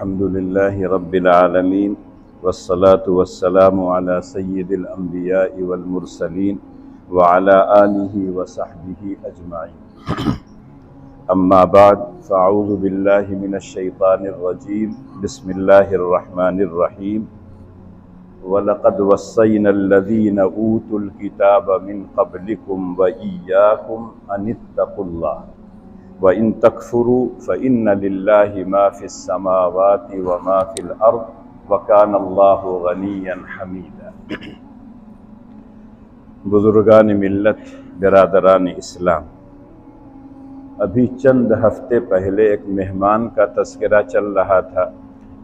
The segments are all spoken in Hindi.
अल्हम्दुलिल्लाहि रब्बिल आलमीन वस्सलातु वस्सलामु अला सय्यिदिल अंबियाइ वल मुरसलीन व अला आलिहि व सहबिहि अजमाइन। अम्मा बाद फ़अऊज़ु बिल्लाहि मिनश शैतानिर रजीम। बिस्मिल्लाहिर रहमानिर रहीम। वलक़द वस्सैनल लज़ीना ऊतुल किताब मिन क़ब्लिकुम व इय्याकुम अनित्तक़ुल्लाह व इन तकफुरू फ़इन्न लिल्लाहि मा फ़िस समावाति व मा फ़िल अर्ज़ व कानल्लाहु गनिय्यन हमीदा। बुज़ुर्गान मिल्लत, बिरादरान इस्लाम, अभी चंद हफ्ते पहले एक मेहमान का तज़किरा चल रहा था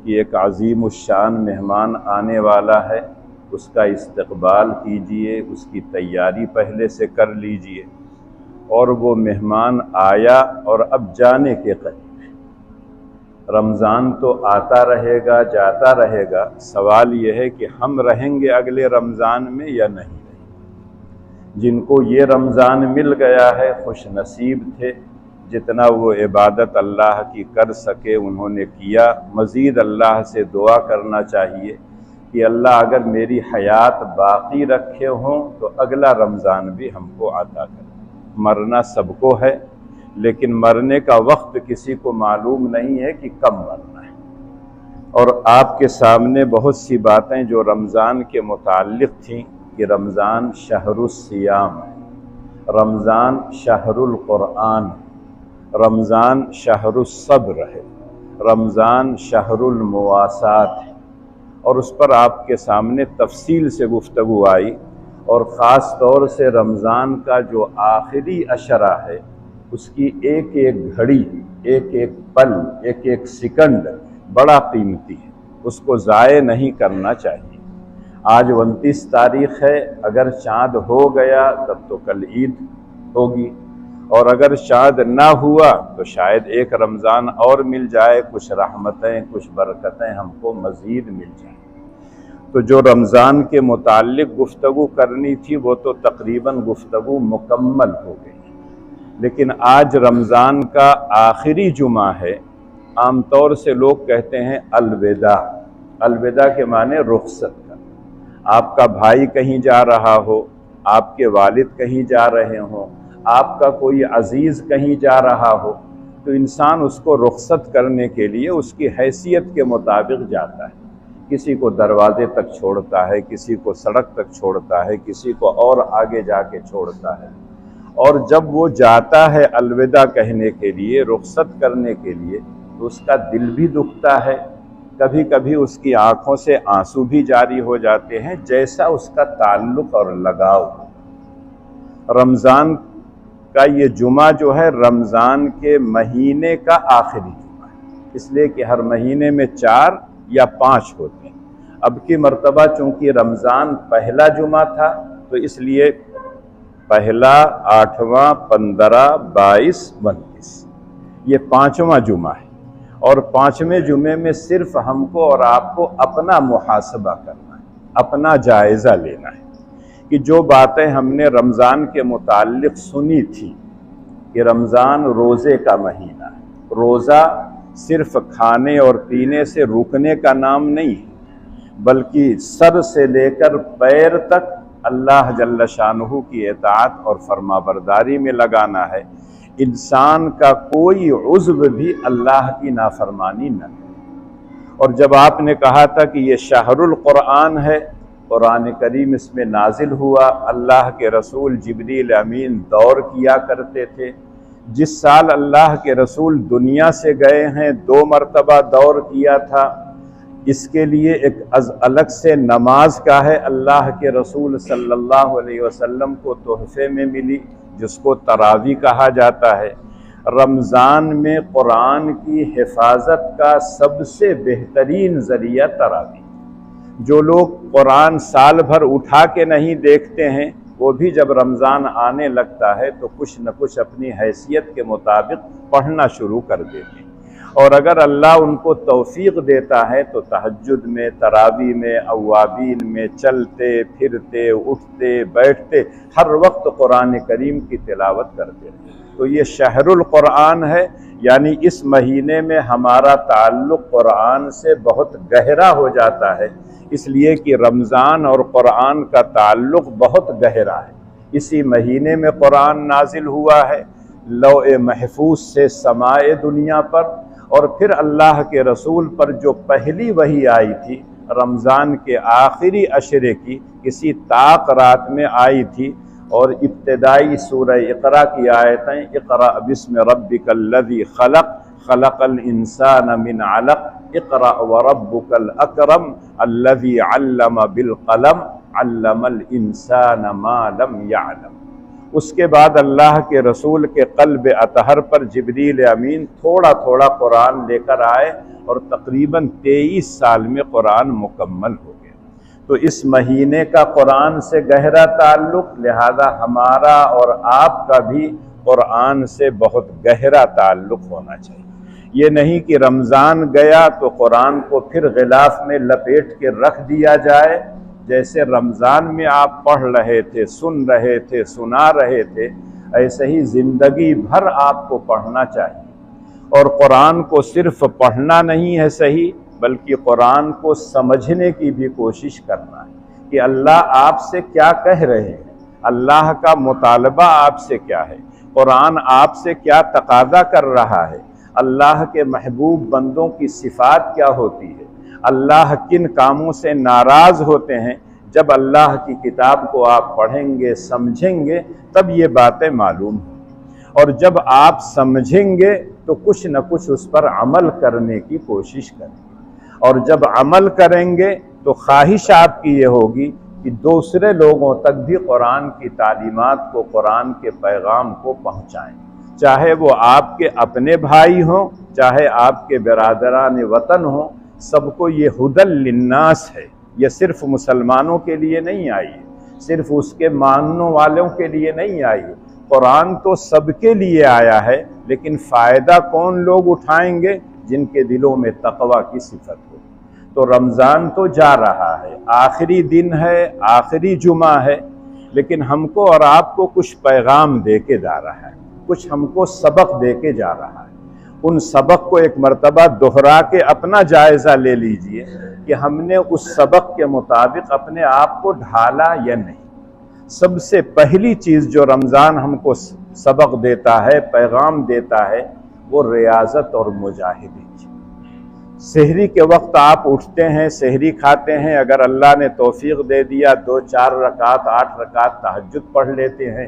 कि एक अज़ीमुश्शान मेहमान आने वाला है, उसका इस्तक़बाल कीजिए, उसकी तैयारी पहले से कर लीजिए। और वो मेहमान आया और अब जाने के करीब है। रमज़ान तो आता रहेगा, जाता रहेगा, सवाल यह है कि हम रहेंगे अगले रमज़ान में या नहीं रहेंगे। जिनको ये रमज़ान मिल गया है खुश नसीब थे, जितना वो इबादत अल्लाह की कर सके उन्होंने किया। मज़ीद अल्लाह से दुआ करना चाहिए कि अल्लाह अगर मेरी हयात बाकी रखे हों तो अगला रमज़ान भी हमको अता करे। मरना सबको है, लेकिन मरने का वक्त किसी को मालूम नहीं है कि कब मरना है। और आपके सामने बहुत सी बातें जो रमज़ान के मुताल्लिक़ थीं कि रमज़ान शहरुस्सियाम है, रमज़ान शहरुल क़ुरआन, रमज़ान शहरुस्सब्र है, रमज़ान शहरुल मुवासात है। और उस पर आपके सामने तफसील से गुफ्तगू आई। और ख़ास तौर से रमज़ान का जो आखिरी अशरा है उसकी एक एक घड़ी, एक एक पल, एक एक सेकंड बड़ा कीमती है, उसको ज़ाये नहीं करना चाहिए। आज 29 तारीख़ है, अगर चाँद हो गया तब तो कल ईद होगी, और अगर चाँद ना हुआ तो शायद एक रमज़ान और मिल जाए, कुछ रहमतें, कुछ बरकतें हमको मज़ीद मिल जाए। तो जो रमज़ान के मुताल्लिक़ गुफ्तगू करनी थी वो तो तकरीबन गुफ्तगू मुकम्मल हो गई। लेकिन आज रमज़ान का आखिरी जुमा है। आम तौर से लोग कहते हैं अलविदा। अलविदा के माने रुख़सत का। आपका भाई कहीं जा रहा हो, आपके वालिद कहीं जा रहे हों, आपका कोई अज़ीज़ कहीं जा रहा हो, तो इंसान उसको रुख़सत करने के लिए उसकी हैसियत के मुताबिक जाता है। किसी को दरवाजे तक छोड़ता है, किसी को सड़क तक छोड़ता है, किसी को और आगे जाके छोड़ता है। और जब वो जाता है अलविदा कहने के लिए, रुख़सत करने के लिए, तो उसका दिल भी दुखता है, कभी कभी उसकी आँखों से आंसू भी जारी हो जाते हैं, जैसा उसका ताल्लुक़ और लगाव। रमज़ान का ये जुमा जो है रमज़ान के महीने का आखिरी जुमा है, इसलिए कि हर महीने में 4 या 5 होते हैं। अब की मर्तबा चूँकि रमज़ान पहला जुमा था तो इसलिए पहला, 8वां, 15, 22, 29 ये 5वां जुमा है। और 5वें जुमे में सिर्फ हमको और आपको अपना मुहासबा करना है, अपना जायज़ा लेना है कि जो बातें हमने रमज़ान के मुताल्लिक़ सुनी थी कि रमज़ान रोज़े का महीना है। रोज़ा सिर्फ खाने और पीने से रुकने का नाम नहीं है, बल्कि सर से लेकर पैर तक अल्लाह जल्ल शानुहु की इताअत और फरमाबरदारी में लगाना है। इंसान का कोई उज़्व भी अल्लाह की नाफरमानी न करे। और जब आपने कहा था कि ये शहरुल क़ुरआन है, कुरान करीम इसमें नाजिल हुआ, अल्लाह के रसूल जिब्रील अमीन दौर किया करते थे। जिस साल अल्लाह के रसूल दुनिया से गए हैं 2 मरतबा दौर किया था। इसके लिए एक अलग से नमाज का है, अल्लाह के रसूल सल्लल्लाहु अलैहि वसल्लम को तोहफे में मिली, जिसको तरावी कहा जाता है। रमज़ान में कुरान की हिफाजत का सबसे बेहतरीन ज़रिया तरावी। जो लोग कुरान साल भर उठा के नहीं देखते हैं, वो भी जब रमज़ान आने लगता है तो कुछ न कुछ अपनी हैसियत के मुताबिक पढ़ना शुरू कर देते हैं। और अगर अल्लाह उनको तौफीक देता है तो तहज्जुद में, तरावी में, अव्वाबीन में चलते फिरते, उठते बैठते हर वक्त कुरान करीम की तिलावत करते हैं। तो ये शहरुल कुरान है, यानी इस महीने में हमारा ताल्लुक़ कुरान से बहुत गहरा हो जाता है, इसलिए कि रमज़ान और कुरान का ताल्लुक़ बहुत गहरा है। इसी महीने में कुरान नाजिल हुआ है लौह महफूज से समाए दुनिया पर, और फिर अल्लाह के रसूल पर जो पहली वही आई थी रमज़ान के आखिरी अशरे की किसी ताक रात में आई थी, और इब्तिदाई सूरह इक़रा की आयतें इक़रा बिस्मि रब्बिकल्लज़ी खलक़ खलक़ल इंसान मिन अलक़ इक़रा व रब्बुकल अकरम अल्लज़ी अल्लम बिल क़लम अल्लमल इंसान मा लम यअलम। उसके बाद अल्लाह के रसूल के क़ल्ब अतहर पर जिब्रील अमीन थोड़ा थोड़ा कुरान लेकर आए, और तकरीबन 23 साल में कुरान मुकम्मल हो गया। तो इस महीने का कुरान से गहरा ताल्लुक़, लिहाजा हमारा और आपका भी कुरान से बहुत गहरा ताल्लुक़ होना चाहिए। ये नहीं कि रमज़ान गया तो कुरान को फिर गिलाफ में लपेट के रख दिया जाए। जैसे रमज़ान में आप पढ़ रहे थे, सुन रहे थे, सुना रहे थे, ऐसे ही ज़िंदगी भर आपको पढ़ना चाहिए। और कुरान को सिर्फ पढ़ना नहीं है सही, बल्कि कुरान को समझने की भी कोशिश करना है कि अल्लाह आपसे क्या कह रहे हैं, अल्लाह का मुतालबा आपसे क्या है, कुरान आपसे क्या तकाज़ा कर रहा है, अल्लाह के महबूब बंदों की सिफ़ात क्या होती है, अल्लाह किन कामों से नाराज़ होते हैं। जब अल्लाह की किताब को आप पढ़ेंगे, समझेंगे, तब ये बातें मालूम होंगी, और जब आप समझेंगे तो कुछ न कुछ उस पर अमल करने की कोशिश करेंगे, और जब अमल करेंगे तो ख्वाहिश आपकी ये होगी कि दूसरे लोगों तक भी कुरान की तालीमात को, कुरान के पैगाम को पहुँचाएँ, चाहे वो आपके अपने भाई हों, चाहे आपके बिरादरान वतन हों। सबको ये हुदल लिन्नास है, ये सिर्फ मुसलमानों के लिए नहीं आई है, सिर्फ उसके मानने वालों के लिए नहीं आई है। कुरान तो सबके लिए आया है, लेकिन फ़ायदा कौन लोग उठाएंगे? जिनके दिलों में तक़वा की सिफत हो। तो रमज़ान तो जा रहा है, आखिरी दिन है, आखिरी जुमा है, लेकिन हमको और आपको कुछ पैगाम दे के जा रहा है, कुछ हमको सबक दे के जा रहा है। उन सबक को एक मरतबा दोहरा के अपना जायज़ा ले लीजिए कि हमने उस सबक के मुताबिक अपने आप को ढाला या नहीं। सबसे पहली चीज़ जो रमज़ान हमको सबक देता है, पैगाम देता है, वो रियाज़त और मुजाहिदी। सहरी के वक्त आप उठते हैं, सहरी खाते हैं, अगर अल्लाह ने तौफीक दे दिया 2-4 रकात 8 रकात तहज्जुद पढ़ लेते हैं,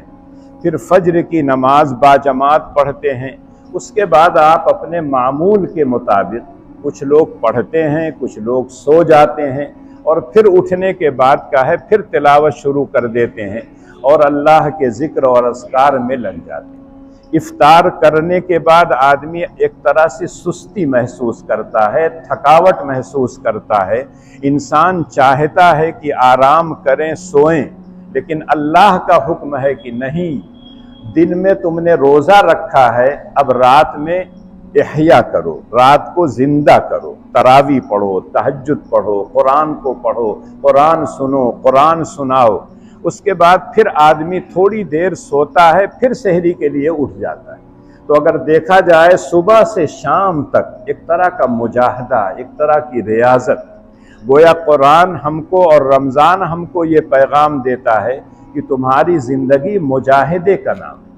फिर फज्र की नमाज बाजमात पढ़ते हैं। उसके बाद आप अपने मामूल के मुताबिक, कुछ लोग पढ़ते हैं, कुछ लोग सो जाते हैं, और फिर उठने के बाद का है फिर तिलावत शुरू कर देते हैं और अल्लाह के ज़िक्र और अस्कार में लग जाते हैं। इफ्तार करने के बाद आदमी एक तरह से सुस्ती महसूस करता है, थकावट महसूस करता है, इंसान चाहता है कि आराम करें, सोएं, लेकिन अल्लाह का हुक्म है कि नहीं, दिन में तुमने रोज़ा रखा है, अब रात में इह्या करो, रात को जिंदा करो, तरावी पढ़ो, तहज्जुद पढ़ो, कुरान को पढ़ो, कुरान सुनो, कुरान सुनाओ। उसके बाद फिर आदमी थोड़ी देर सोता है, फिर सहरी के लिए उठ जाता है। तो अगर देखा जाए सुबह से शाम तक एक तरह का मुजाहदा, एक तरह की रियाजत, गोया कुरान हमको और रमज़ान हमको ये पैगाम देता है कि तुम्हारी ज़िंदगी मुजाहिदे का नाम है,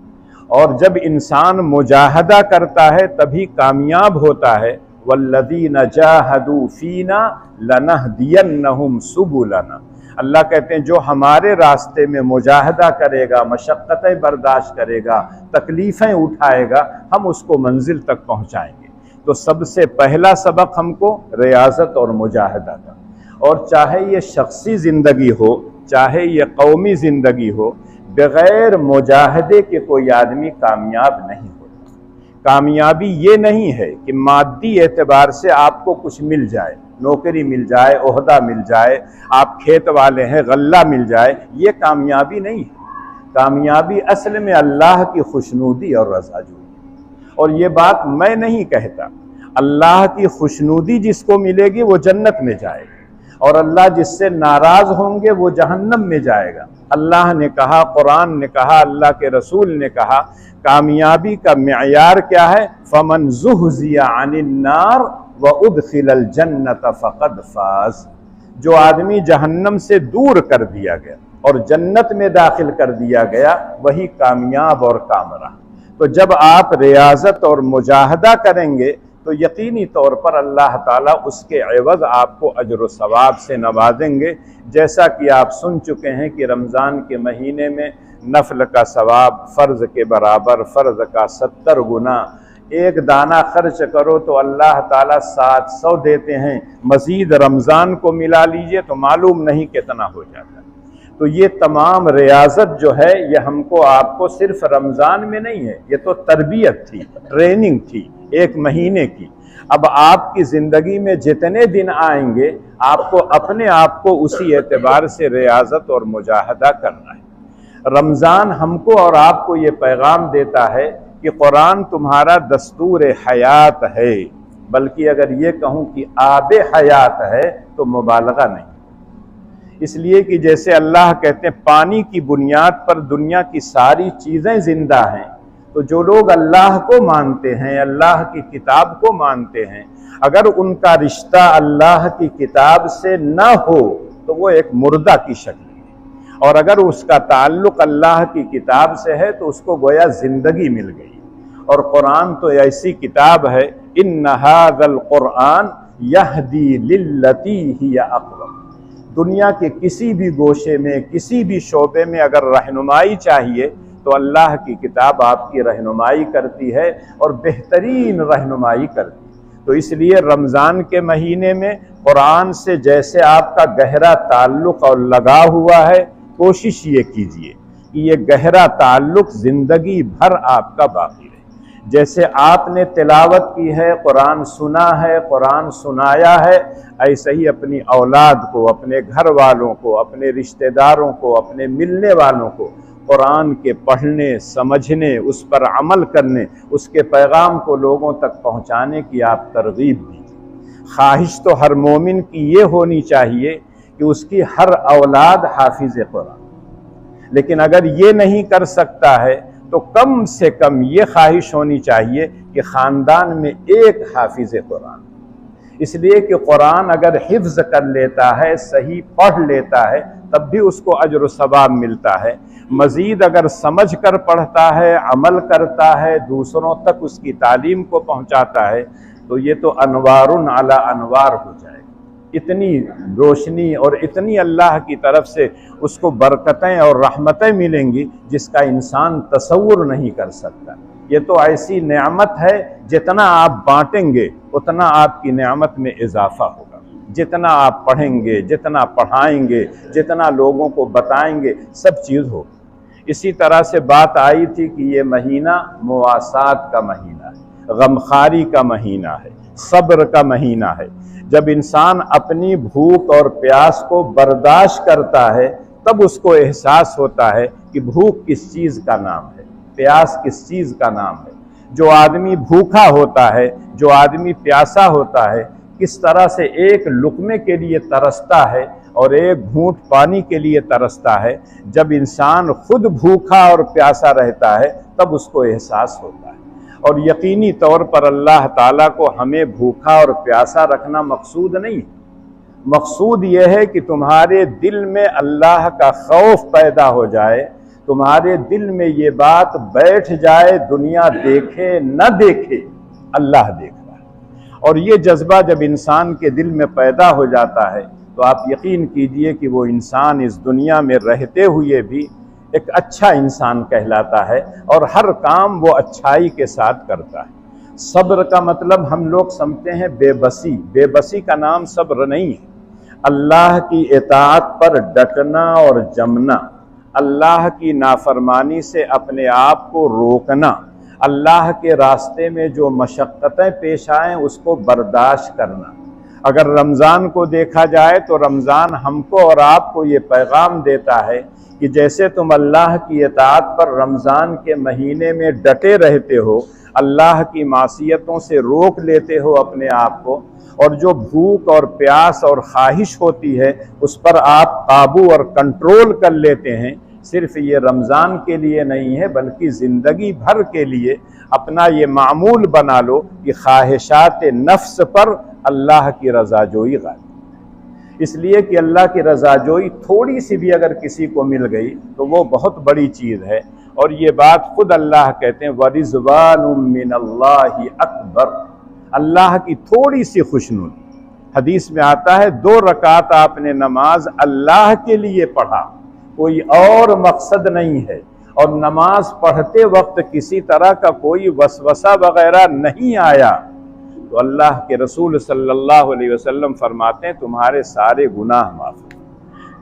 और जब इंसान मुजाहदा करता है तभी कामयाब होता है। वल्लज़ीना जाहदू फ़ीना लनहदियन्नहुम सुबुलना। अल्लाह कहते हैं जो हमारे रास्ते में मुजाहदा करेगा, मशक्क़तें बर्दाश्त करेगा, तकलीफ़ें उठाएगा, हम उसको मंजिल तक पहुँचाएंगे। तो सबसे पहला सबक हमको रियाज़त और मुजाहदा का, और चाहे ये शख्सी ज़िंदगी हो, चाहे ये कौमी ज़िंदगी हो, बग़ैर मुजाहदे के कोई आदमी कामयाब नहीं होता। कामयाबी ये नहीं है कि मादी एतबार से आपको कुछ मिल जाए, नौकरी मिल जाए, ओहदा मिल जाए, आप खेत वाले हैं, गल्ला मिल जाए, ये कामयाबी नहीं है। कामयाबी असल में अल्लाह की खुशनुदी और रज़ाजूदी। और ये बात मैं नहीं कहता, अल्लाह की खुशनुदी जिसको मिलेगी वो जन्नत में जाएगा, और अल्लाह जिससे नाराज होंगे वो जहन्नम में जाएगा। अल्लाह ने कहा, कुरान ने कहा, अल्लाह के रसूल ने कहा, कामयाबी का मेयार क्या है? फमन ज़ुहज़िया अनिन नार व उदखिलल जन्नत फ़क़द फ़ाज़। जो आदमी जहन्नम से दूर कर दिया गया और जन्नत में दाखिल कर दिया गया, वही कामयाब और कामराह। तो जब आप रियाजत और मुजाहदा करेंगे तो यकीनी तौर पर अल्लाह ताला उसके एवज़ आपको अजर व सवाब से नवाजेंगे। जैसा कि आप सुन चुके हैं कि रमज़ान के महीने में नफल का सवाब फ़र्ज़ के बराबर, फ़र्ज़ का 70 गुना। एक दाना खर्च करो तो अल्लाह ताला 700 देते हैं। मज़ीद रमज़ान को मिला लीजिए तो मालूम नहीं कितना हो जाता है। तो ये तमाम रियाजत जो है ये हमको आपको सिर्फ रमज़ान में नहीं है, ये तो तरबियत थी, ट्रेनिंग थी 1 महीने की। अब आपकी ज़िंदगी में जितने दिन आएंगे आपको अपने आप को उसी एतबार से रियाजत और मुजाहदा करना है। रमज़ान हमको और आपको ये पैगाम देता है कि कुरान तुम्हारा दस्तूर हयात है, बल्कि अगर ये कहूँ कि आबे हयात है तो मुबालगा नहीं। इसलिए कि जैसे अल्लाह कहते हैं पानी की बुनियाद पर दुनिया की सारी चीज़ें ज़िंदा हैं, तो जो लोग अल्लाह को मानते हैं, अल्लाह की किताब को मानते हैं, अगर उनका रिश्ता अल्लाह की किताब से न हो तो वो एक मुर्दा की शक्ल है, और अगर उसका ताल्लुक़ अल्लाह की किताब से है तो उसको गोया ज़िंदगी मिल गई। और कुरान तो ऐसी किताब है, इन्ना हाज़ल कुरान यहदी लिल्लती हिय अक़वम। दुनिया के किसी भी गोशे में, किसी भी शोबे में अगर रहनुमाई चाहिए तो अल्लाह की किताब आपकी रहनुमाई करती है और बेहतरीन रहनुमाई करती है। तो इसलिए रमज़ान के महीने में कुरान से जैसे आपका गहरा ताल्लुक़ और लगाव हुआ है, कोशिश ये कीजिए कि ये गहरा ताल्लुक़ ज़िंदगी भर आपका बाकी रहे। जैसे आपने तिलावत की है, कुरान सुना है, कुरान सुनाया है, ऐसे ही अपनी औलाद को, अपने घर वालों को, अपने रिश्तेदारों को, अपने मिलने वालों को कुरान के पढ़ने, समझने, उस पर अमल करने, उसके पैगाम को लोगों तक पहुँचाने की आप तरगीब दीजिए। ख्वाहिश तो हर मोमिन की ये होनी चाहिए कि उसकी हर औलाद हाफिज़ कुरान, लेकिन अगर ये नहीं कर सकता है तो कम से कम ये ख्वाहिश होनी चाहिए कि ख़ानदान में एक हाफिज़ कुरान। इसलिए कि कुरान अगर हिफ्ज़ कर लेता है, सही पढ़ लेता है, तब भी उसको अजर व सवाब मिलता है। मज़ीद अगर समझ कर पढ़ता है, अमल करता है, दूसरों तक उसकी तालीम को पहुँचाता है, तो ये तो अनवारुन अला अनवार हो जाएगा। इतनी रोशनी और इतनी अल्लाह की तरफ से उसको बरकतें और रहमतें मिलेंगी जिसका इंसान तसव्वुर नहीं कर सकता। ये तो ऐसी नेमत है, जितना आप बांटेंगे उतना आपकी नेमत में इजाफा होगा। जितना आप पढ़ेंगे, जितना पढ़ाएंगे, जितना लोगों को बताएंगे, सब चीज़ हो। इसी तरह से बात आई थी कि ये महीना मुआसात का महीना है, गमखारी का महीना है, सब्र का महीना है। जब इंसान अपनी भूख और प्यास को बर्दाश्त करता है तब उसको एहसास होता है कि भूख किस चीज़ का नाम है, प्यास किस चीज़ का नाम है। जो आदमी भूखा होता है, जो आदमी प्यासा होता है, किस तरह से एक लुक़मे के लिए तरसता है और एक घूंट पानी के लिए तरसता है। जब इंसान खुद भूखा और प्यासा रहता है तब उसको एहसास होता है। और यकीनी तौर पर अल्लाह ताला को हमें भूखा और प्यासा रखना मकसूद नहीं है। मकसूद यह है कि तुम्हारे दिल में अल्लाह का खौफ पैदा हो जाए, तुम्हारे दिल में ये बात बैठ जाए, दुनिया देखे न देखे अल्लाह देख रहा है। और ये जज्बा जब इंसान के दिल में पैदा हो जाता है तो आप यकीन कीजिए कि वो इंसान इस दुनिया में रहते हुए भी एक अच्छा इंसान कहलाता है और हर काम वो अच्छाई के साथ करता है। सब्र का मतलब हम लोग समझते हैं बेबसी, बेबसी का नाम सब्र नहीं है। अल्लाह की इताअत पर डटना और जमना, अल्लाह की नाफरमानी से अपने आप को रोकना, अल्लाह के रास्ते में जो मशक्क़तें पेश आएँ उसको बर्दाश्त करना। अगर रमज़ान को देखा जाए तो रमज़ान हमको और आपको ये पैगाम देता है कि जैसे तुम अल्लाह की इताअत पर रमज़ान के महीने में डटे रहते हो, अल्लाह की मासियतों से रोक लेते हो अपने आप को, और जो भूख और प्यास और ख्वाहिश होती है उस पर आप काबू और कंट्रोल कर लेते हैं, सिर्फ ये रमज़ान के लिए नहीं है बल्कि ज़िंदगी भर के लिए अपना ये मामूल बना लो कि ख्वाहिशात नफ्स पर अल्लाह की रज़ाजोई गालिब। इसलिए कि अल्लाह की रज़ाजोई थोड़ी सी भी अगर किसी को मिल गई तो वो बहुत बड़ी चीज़ है। और ये बात खुद अल्लाह कहते हैं, वरिज़वानुम मिनल्लाहि अकबर, अल्लाह की थोड़ी सी खुशनुदी। हदीस में आता है 2 रकात आपने नमाज अल्लाह के लिए पढ़ा, कोई और मकसद नहीं है, और नमाज पढ़ते वक्त किसी तरह का कोई वसवसा वगैरह नहीं आया, तो अल्लाह के रसूल सल्लल्लाहु अलैहि वसल्लम फरमाते हैं तुम्हारे सारे गुनाह माफ।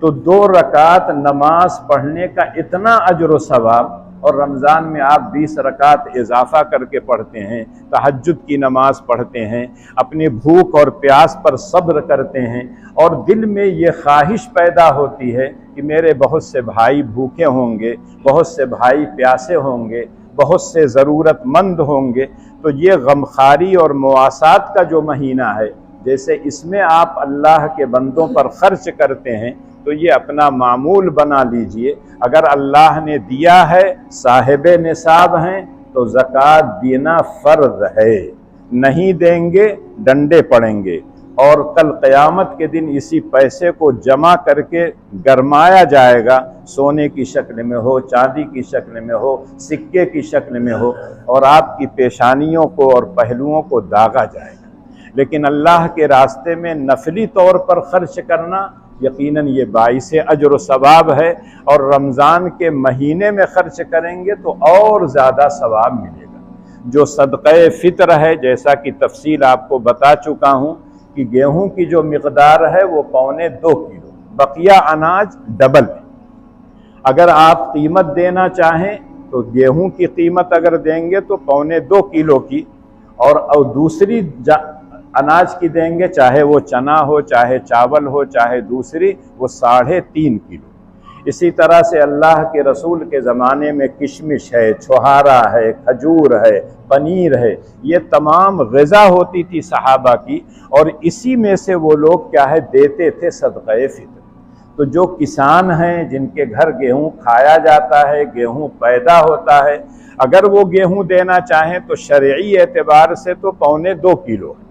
तो 2 रकात नमाज पढ़ने का इतना अजर व सवाब, और रमज़ान में आप 20 रकात इजाफा करके पढ़ते हैं, तहज्जुद की नमाज पढ़ते हैं, अपनी भूख और प्यास पर सब्र करते हैं, और दिल में ये ख्वाहिश पैदा होती है कि मेरे बहुत से भाई भूखे होंगे, बहुत से भाई प्यासे होंगे, बहुत से ज़रूरतमंद होंगे, तो ये गमखारी और मुआसात का जो महीना है, जैसे इसमें आप अल्लाह के बंदों पर खर्च करते हैं, तो ये अपना मामूल बना लीजिए। अगर अल्लाह ने दिया है, साहिब निसाब हैं, तो ज़कात देना फ़र्ज़ है, नहीं देंगे डंडे पड़ेंगे, और कल क़यामत के दिन इसी पैसे को जमा करके गरमाया जाएगा, सोने की शक्ल में हो, चांदी की शक्ल में हो, सिक्के की शक्ल में हो, और आपकी पेशानियों को और पहलुओं को दागा जाएगा। लेकिन अल्लाह के रास्ते में नफली तौर पर खर्च करना यकीनन ये बाइस अजर व सवाब है, और रमज़ान के महीने में खर्च करेंगे तो और ज़्यादा सवाब मिलेगा। जो सदक़े फ़ित्र है, जैसा कि तफसील आपको बता चुका हूँ कि गेहूं की जो मिक़दार है वो 1.25 किलो, बकिया अनाज डबल है। अगर आप कीमत देना चाहें तो गेहूं की कीमत अगर देंगे तो 1.25 किलो की, और दूसरी अनाज की देंगे, चाहे वो चना हो, चाहे चावल हो, चाहे दूसरी, वो 3.5 किलो। इसी तरह से अल्लाह के रसूल के ज़माने में किशमिश है, छुहारा है, खजूर है, पनीर है, ये तमाम ग़िज़ा होती थी सहाबा की, और इसी में से वो लोग क्या है देते थे सदक़े फ़ित्र। तो जो किसान हैं जिनके घर गेहूँ खाया जाता है, गेहूँ पैदा होता है, अगर वो गेहूँ देना चाहें तो शरई एतबार से तो 1.25 किलो है,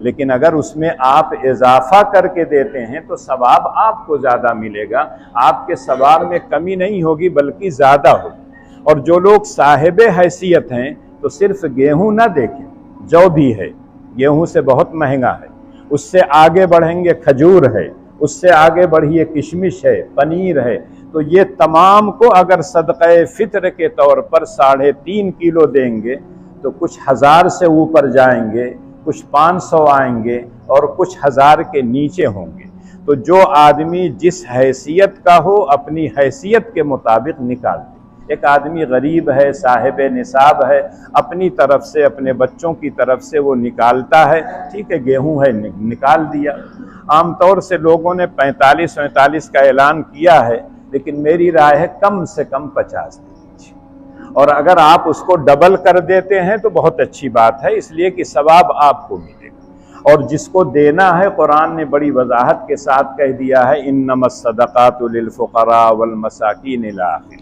लेकिन अगर उसमें आप इजाफा करके देते हैं तो सवाब आपको ज़्यादा मिलेगा, आपके सवाब में कमी नहीं होगी बल्कि ज़्यादा होगी। और जो लोग साहिब हैसियत हैं तो सिर्फ गेहूं ना देखें, जौ भी है, गेहूं से बहुत महंगा है, उससे आगे बढ़ेंगे खजूर है, उससे आगे बढ़िए किशमिश है, पनीर है, तो ये तमाम को अगर सदक़े फ़ित्र के तौर पर 3.5 किलो देंगे तो कुछ हज़ार से ऊपर जाएंगे, कुछ 500 आएंगे, और कुछ 1000 के नीचे होंगे। तो जो आदमी जिस हैसियत का हो अपनी हैसियत के मुताबिक निकाल दे। एक आदमी गरीब है, साहिब निसाब है, अपनी तरफ से, अपने बच्चों की तरफ से वो निकालता है, ठीक है गेहूं है निकाल दिया। आमतौर से लोगों ने 45-45 का ऐलान किया है, लेकिन मेरी राय है कम से कम 50 दीजिए, और अगर आप उसको डबल कर देते हैं तो बहुत अच्छी बात है, इसलिए कि सवाब आपको मिलेगा। और जिसको देना है, कुरान ने बड़ी वजाहत के साथ कह दिया है, इन्नमस सदक़ातु लिल फ़ुक़रा वल मसाकीन इला आखिर।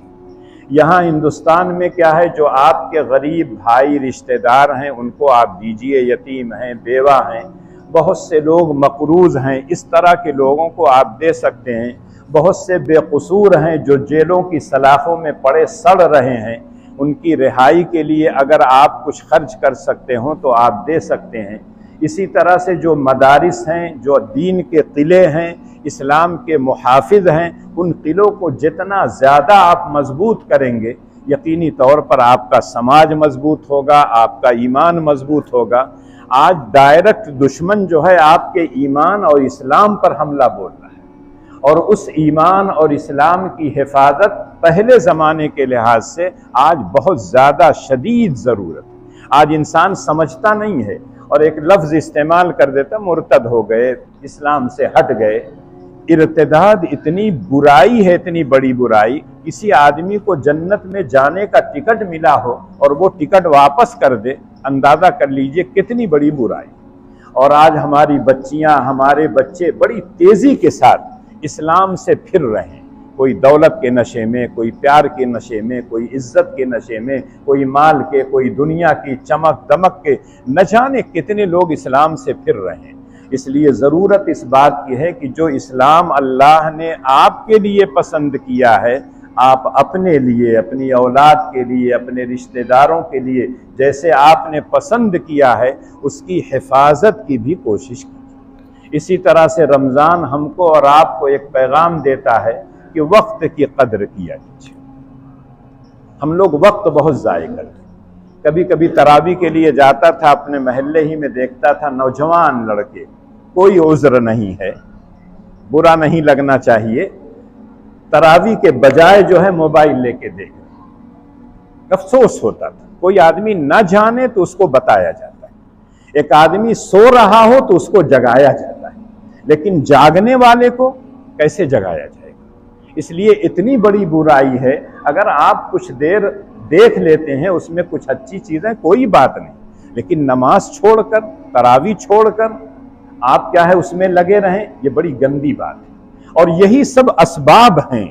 यहाँ हिंदुस्तान में क्या है, जो आपके गरीब भाई रिश्तेदार हैं उनको आप दीजिए, यतीम हैं, बेवा हैं, बहुत से लोग मक़रूज़ हैं, इस तरह के लोगों को आप दे सकते हैं। बहुत से बेकसूर हैं जो जेलों की सलाखों में पड़े सड़ रहे हैं, उनकी रिहाई के लिए अगर आप कुछ खर्च कर सकते हो तो आप दे सकते हैं। इसी तरह से जो मदारिस हैं, जो दीन के किले हैं, इस्लाम के मुहाफिज हैं, उन किलों को जितना ज़्यादा आप मजबूत करेंगे, यकीनी तौर पर आपका समाज मजबूत होगा, आपका ईमान मजबूत होगा। आज डायरेक्ट दुश्मन जो है आपके ईमान और इस्लाम पर हमला बोल रहा है, और उस ईमान और इस्लाम की हिफाजत पहले ज़माने के लिहाज से आज बहुत ज़्यादा शदीद ज़रूरत है। आज इंसान समझता नहीं है, और एक लफ्ज़ इस्तेमाल कर देता, मुर्तद हो गए, इस्लाम से हट गए। इर्तिदाद इतनी बुराई है, इतनी बड़ी बुराई, किसी आदमी को जन्नत में जाने का टिकट मिला हो और वो टिकट वापस कर दे, अंदाज़ा कर लीजिए कितनी बड़ी बुराई। और आज हमारी बच्चियां, हमारे बच्चे बड़ी तेज़ी के साथ इस्लाम से फिर रहे हैं। कोई दौलत के नशे में, कोई प्यार के नशे में, कोई इज्जत के नशे में, कोई माल के, कोई दुनिया की चमक दमक के, न जाने कितने लोग इस्लाम से फिर रहे हैं। इसलिए ज़रूरत इस बात की है कि जो इस्लाम अल्लाह ने आपके लिए पसंद किया है, आप अपने लिए, अपनी औलाद के लिए, अपने रिश्तेदारों के लिए जैसे आपने पसंद किया है, उसकी हिफाजत की भी कोशिश कीजिए। इसी तरह से रमज़ान हमको और आपको एक पैगाम देता है कि वक्त की कदर किया कीजिए। हम लोग वक्त बहुत ज़ाय करते हैं। कभी कभी तरावी के लिए जाता था, अपने महल्ले ही में देखता था नौजवान लड़के, कोई उज़्र नहीं है, बुरा नहीं लगना चाहिए, तरावी के बजाय जो है मोबाइल लेके देख रहे। अफसोस होता था। कोई आदमी न जाने तो उसको बताया जाता है, एक आदमी सो रहा हो तो उसको जगाया जाता है, लेकिन जागने वाले को कैसे जगाया जाएगा? इसलिए इतनी बड़ी बुराई है। अगर आप कुछ देर देख लेते हैं, उसमें कुछ अच्छी चीजें, कोई बात नहीं, लेकिन नमाज छोड़कर, तरावी छोड़कर आप क्या है उसमें लगे रहें, ये बड़ी गंदी बात है। और यही सब असबाब हैं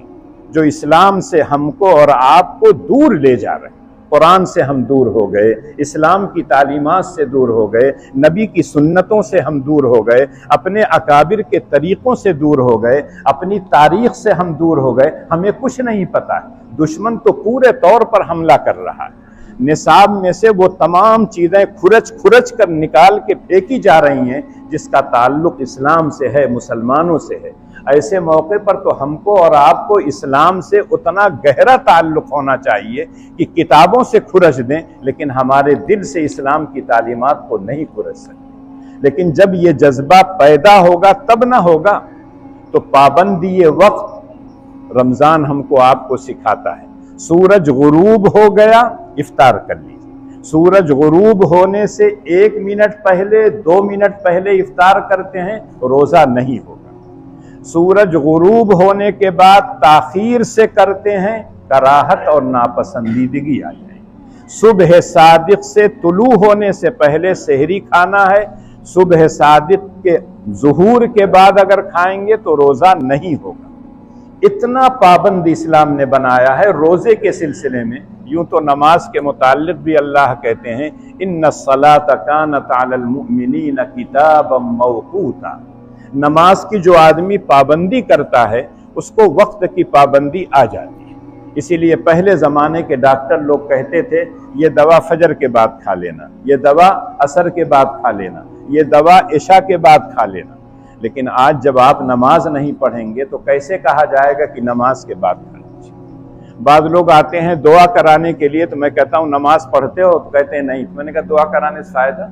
जो इस्लाम से हमको और आपको दूर ले जा रहे हैं। कुरान से हम दूर हो गए, इस्लाम की तालीमात से दूर हो गए, नबी की सुन्नतों से हम दूर हो गए, अपने अकाबिर के तरीक़ों से दूर हो गए, अपनी तारीख़ से हम दूर हो गए। हमें कुछ नहीं पता है। दुश्मन तो पूरे तौर पर हमला कर रहा है। निसाब में से वो तमाम चीज़ें खुरच खुरच कर निकाल के फेंकी जा रही हैं जिसका ताल्लुक इस्लाम से है, मुसलमानों से है। ऐसे मौके पर तो हमको और आपको इस्लाम से उतना गहरा ताल्लुक होना चाहिए कि किताबों से खुरच दें, लेकिन हमारे दिल से इस्लाम की तालीमात को नहीं खुरच सकते। लेकिन जब ये जज्बा पैदा होगा तब ना होगा। तो पाबंदी वक्त रमज़ान हमको आपको सिखाता है। सूरज गुरूब हो गया, इफ्तार कर लीजिए। सूरज गुरूब होने से 1 मिनट पहले, 2 मिनट पहले इफ्तार करते हैं, रोज़ा नहीं होगा। सूरज गुरूब होने के बाद ताखीर से करते हैं, कराहत और नापसंदीदगी आ जाएगी। सुबह सादिक से तुलू होने से पहले सहरी खाना है। सुबह सादिक के ज़ुहूर के बाद अगर खाएंगे तो रोज़ा नहीं होगा। इतना पाबंद इस्लाम ने बनाया है रोज़े के सिलसिले में। यूं तो नमाज के मुताल्लिक़ भी अल्लाह कहते हैं, इन्ना सलात कानत अलल मुमिनीन किताबम मौक़ूता। नमाज की जो आदमी पाबंदी करता है उसको वक्त की पाबंदी आ जाती है। इसीलिए पहले ज़माने के डॉक्टर लोग कहते थे, ये दवा फजर के बाद खा लेना, ये दवा असर के बाद खा लेना, ये दवा इशा के बाद खा लेना। लेकिन आज जब आप नमाज नहीं पढ़ेंगे तो कैसे कहा जाएगा कि नमाज के बाद खा लीजिए? बाद लोग आते हैं दुआ कराने के लिए, तो मैं कहता हूँ नमाज पढ़ते हो? तो कहते हैं नहीं। तो मैंने कहा दुआ कराने से फायदा?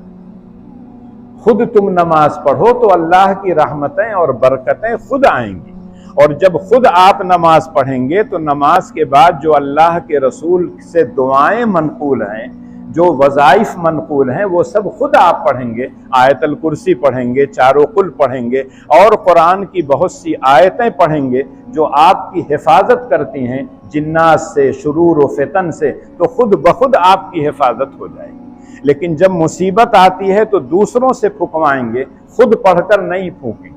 खुद तुम नमाज पढ़ो तो अल्लाह की रहमतें और बरकतें खुद आएंगी। और जब खुद आप नमाज पढ़ेंगे तो नमाज के बाद जो अल्लाह के रसूल से दुआएं मनकूल हैं, जो वज़ाइफ मनकूल हैं, वो सब खुद आप पढ़ेंगे। आयतल कुर्सी पढ़ेंगे, चारों कुल पढ़ेंगे और कुरान की बहुत सी आयतें पढ़ेंगे जो आपकी हिफाजत करती हैं जिन्नात से, शुरूर व फितन से। तो खुद ब खुद आपकी हिफाजत हो जाएगी। लेकिन जब मुसीबत आती है तो दूसरों से फुकवाएंगे, खुद पढ़कर नहीं फूकेंगे।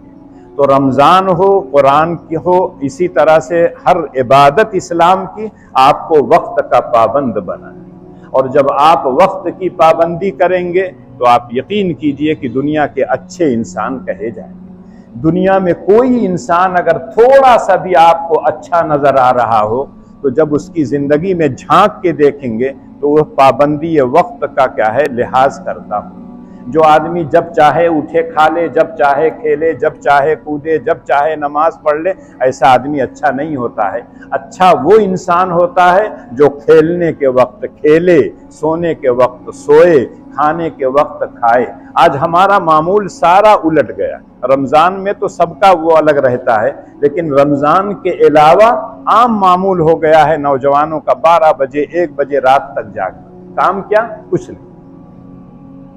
तो रमज़ान हो, कुरान की हो, इसी तरह से हर इबादत इस्लाम की आपको वक्त का पाबंद बनाना है। और जब आप वक्त की पाबंदी करेंगे तो आप यकीन कीजिए कि दुनिया के अच्छे इंसान कहे जाएंगे। दुनिया में कोई इंसान अगर थोड़ा सा भी आपको अच्छा नजर आ रहा हो तो जब उसकी जिंदगी में झांक के देखेंगे तो वह पाबंदी वक्त का क्या है, लिहाज करता हो। जो आदमी जब चाहे उठे खा ले, जब चाहे खेले, जब चाहे कूदे, जब चाहे नमाज पढ़ ले, ऐसा आदमी अच्छा नहीं होता है। अच्छा वो इंसान होता है जो खेलने के वक्त खेले, सोने के वक्त सोए, खाने के वक्त खाए। आज हमारा मामूल सारा उलट गया। रमज़ान में तो सबका वो अलग रहता है, लेकिन रमज़ान के अलावा आम मामूल हो गया है नौजवानों का 12 बजे 1 बजे रात तक जागना। काम क्या? कुछ नहीं,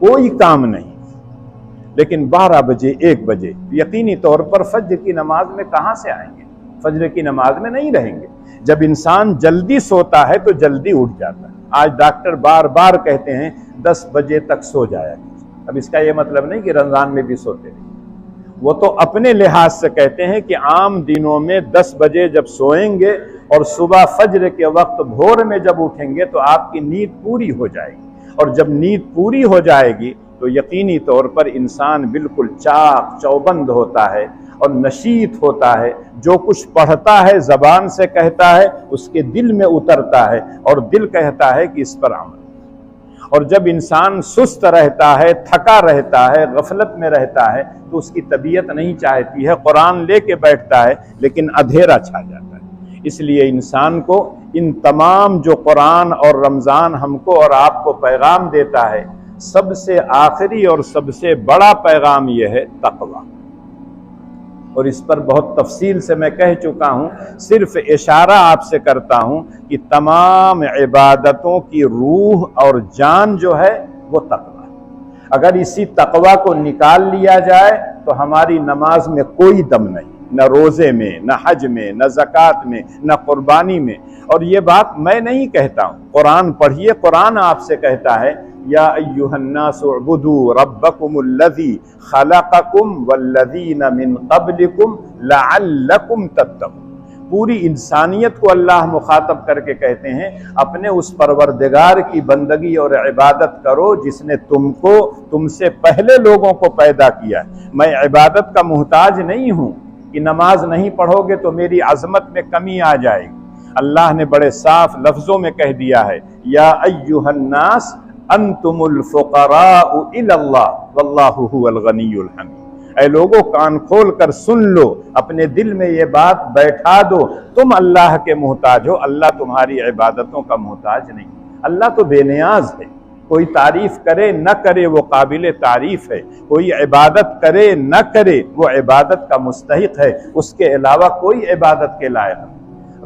कोई काम नहीं। लेकिन 12 बजे 1 बजे यकीनी तौर पर फज्र की नमाज में कहाँ से आएंगे, फज्र की नमाज में नहीं रहेंगे। जब इंसान जल्दी सोता है तो जल्दी उठ जाता है। आज डॉक्टर बार बार कहते हैं 10 बजे तक सो जाया कीजिए। अब इसका यह मतलब नहीं कि रमजान में भी सोते रहिए, वो तो अपने लिहाज से कहते हैं कि आम दिनों में 10 बजे जब सोएंगे और सुबह फज्र के वक्त भोर में जब उठेंगे तो आपकी नींद पूरी हो जाएगी, और जब नींद पूरी हो जाएगी तो यकीनी तौर पर इंसान बिल्कुल चाक चौबंद होता है और नशीत होता है। जो कुछ पढ़ता है जबान से कहता है उसके दिल में उतरता है और दिल कहता है कि इस पर अमल। और जब इंसान सुस्त रहता है, थका रहता है, गफलत में रहता है तो उसकी तबीयत नहीं चाहती है, कुरान लेके बैठता है लेकिन अंधेरा छा जाता है। इसलिए इंसान को इन तमाम जो कुरान और रमज़ान हमको और आपको पैगाम देता है, सबसे आखिरी और सबसे बड़ा पैगाम यह है तक़वा। और इस पर बहुत तफसील से मैं कह चुका हूँ, सिर्फ इशारा आपसे करता हूँ कि तमाम इबादतों की रूह और जान जो है वो तक़वा। अगर इसी तक़वा को निकाल लिया जाए तो हमारी नमाज में कोई दम नहीं, न रोज़े में, न हज में, न ज़कात में, न कुर्बानी में। और ये बात मैं नहीं कहता हूँ, कुरान पढ़िए, कुरान आपसे कहता है या अय्युहन्नासु उअ्बुदू रब्बकुमुल्लज़ी खलक़कुम वल्लज़ीना मिन क़ब्लिकुम लअल्लकुम तत्तक़ून। पूरी इंसानियत को अल्लाह मुखातब करके कहते हैं अपने उस परवरदिगार की बंदगी और इबादत करो जिसने तुमको, तुमसे पहले लोगों को पैदा किया। मैं इबादत का मुहताज नहीं हूँ कि नमाज नहीं पढ़ोगे तो मेरी अज़मत में कमी आ जाएगी। अल्लाह ने बड़े साफ लफ्ज़ों में कह दिया है या अय्युहन्नास अंतुमुल फुक़राउ इलल्लाह वल्लाहु हुवल गनियुल हमीद। ऐ लोगों, कान खोल कर सुन लो, अपने दिल में ये बात बैठा दो, तुम अल्लाह के मोहताज हो, अल्लाह तुम्हारी इबादतों का मोहताज नहीं। अल्लाह तो बेनियाज है, कोई तारीफ करे न करे वो काबिल तारीफ है, कोई इबादत करे न करे वो इबादत का मुस्तहिक है, उसके अलावा कोई इबादत के लायक नहीं।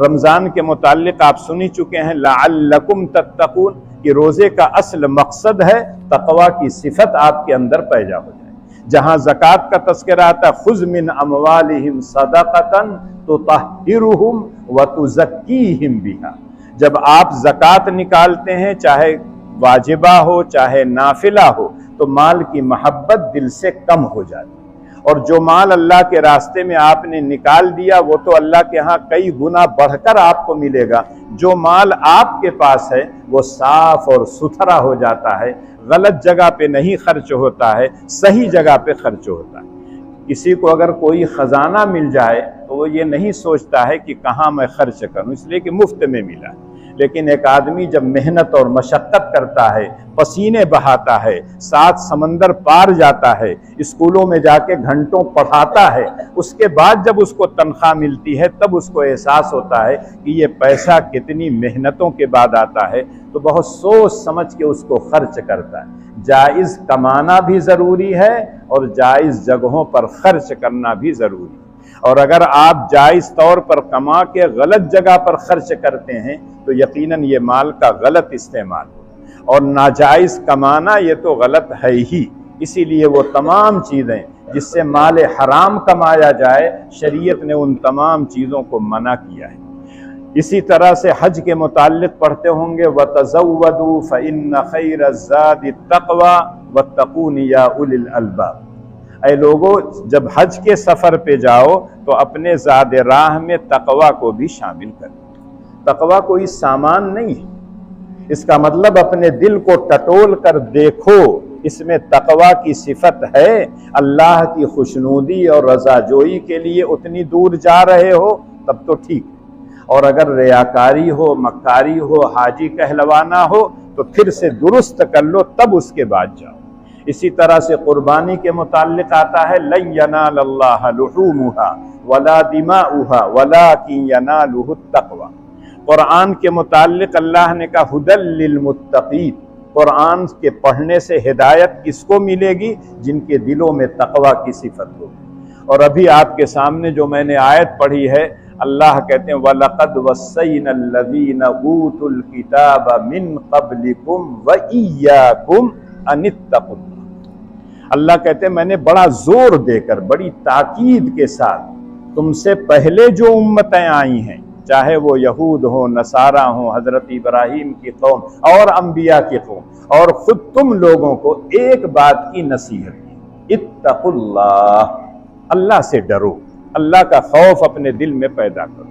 रमज़ान के मुताल्लिक आप सुनी चुके हैं लअल्लकुम तत्तक़ून कि रोज़े का असल मकसद है तक़वा की सिफत आपके अंदर पैदा हो जाए। जहाँ ज़कात का तज़किरा आता है खुज़ मिन अमवालिहिम सदक़तन तुतहिरुहुम व तुज़क्कीहिम बिहा। जब आप ज़कात निकालते हैं, चाहे वाजिबा हो चाहे नाफिला हो, तो माल की मोहब्बत दिल से कम हो जाती है। और जो माल अल्लाह के रास्ते में आपने निकाल दिया वो तो अल्लाह के यहाँ कई गुना बढ़कर आपको मिलेगा। जो माल आपके पास है वो साफ और सुथरा हो जाता है, गलत जगह पे नहीं खर्च होता है, सही जगह पे खर्च होता है। किसी को अगर कोई खजाना मिल जाए तो वो ये नहीं सोचता है कि कहाँ मैं खर्च करूँ, इसलिए कि मुफ्त में मिला। लेकिन एक आदमी जब मेहनत और मशक्क़त करता है, पसीने बहाता है, 7 समंदर पार जाता है, स्कूलों में जाके घंटों पढ़ाता है, उसके बाद जब उसको तनख्वाह मिलती है तब उसको एहसास होता है कि ये पैसा कितनी मेहनतों के बाद आता है, तो बहुत सोच समझ के उसको खर्च करता है। जायज़ कमाना भी ज़रूरी है और जायज़ जगहों पर खर्च करना भी ज़रूरी है। और अगर आप जायज़ तौर पर कमा के गलत जगह पर खर्च करते हैं तो यकीनन ये माल का गलत इस्तेमाल हो, और नाजायज़ कमाना ये तो गलत है ही। इसीलिए वो तमाम चीज़ें जिससे माल हराम कमाया जाए, शरीयत ने उन तमाम चीज़ों को मना किया है। इसी तरह से हज के मुताल्लिक़ पढ़ते होंगे वतज़व्वदू फ़इन्न खैरज़्ज़ादि तक़वा वत्तक़ून या उलिल अलबाब। ऐ लोगों, जब हज के सफ़र पे जाओ तो अपने ज़ाद राह में तक़वा को भी शामिल करें। तक़वा कोई सामान नहीं है, इसका मतलब अपने दिल को टटोल कर देखो, इसमें तक़वा की सिफत है। अल्लाह की खुशनुदी और रज़ाजोई के लिए उतनी दूर जा रहे हो तब तो ठीक है, और अगर रियाकारी हो, मक्कारी हो, हाजी कहलवाना हो तो फिर से दुरुस्त कर लो, तब उसके बाद जाओ। इसी तरह से कुर्बानी के मुताल्लिक़ आता है लन यनालल्लाह लुहूमुहा वला दिमाउहा वलाकिन यनालुहु तक़वा। कुरान के मुताल्लिक़ अल्लाह ने कहा हुदल लिल मुत्तक़ीन। कुरान के पढ़ने से हिदायत किसको मिलेगी? जिनके दिलों में तक़वा की सिफत होगी। और अभी आपके सामने जो मैंने आयत पढ़ी है, अल्लाह कहते हैं वलक़द वस्सैनल लज़ीना ऊतुल किताब मिन क़ब्लिकुम व इय्याकुम अनित्तक़ुल्लाह। अल्लाह कहते हैं मैंने बड़ा जोर देकर, बड़ी ताकीद के साथ तुमसे पहले जो उम्मतें आई हैं, चाहे वो यहूद हो, नसारा हो, हजरत इब्राहीम की कौम और अंबिया की कौम, और खुद तुम लोगों को एक बात की नसीहत की, इत्तकुल्लाह, अल्लाह से डरो, अल्लाह का खौफ अपने दिल में पैदा करो।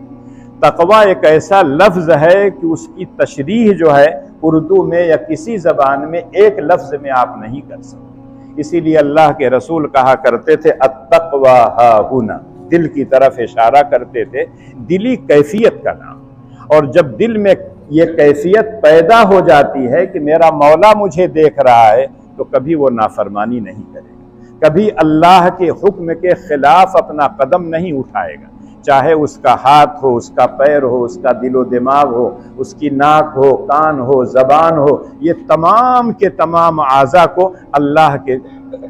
तकवा एक ऐसा लफ्ज है कि उसकी तशरीह जो है उर्दू में या किसी जबान में एक लफ्ज में आप नहीं कर सकते। इसीलिए अल्लाह के रसूल कहा करते थे अत्तक़वा हाहुना, दिल की तरफ इशारा करते थे, दिली कैफियत का नाम। और जब दिल में ये कैफियत पैदा हो जाती है कि मेरा मौला मुझे देख रहा है, तो कभी वो नाफरमानी नहीं करेगा, कभी अल्लाह के हुक्म के खिलाफ अपना कदम नहीं उठाएगा, चाहे उसका हाथ हो, उसका पैर हो, उसका दिलो दिमाग हो, उसकी नाक हो, कान हो, जबान हो, ये तमाम के तमाम आज़ा को अल्लाह के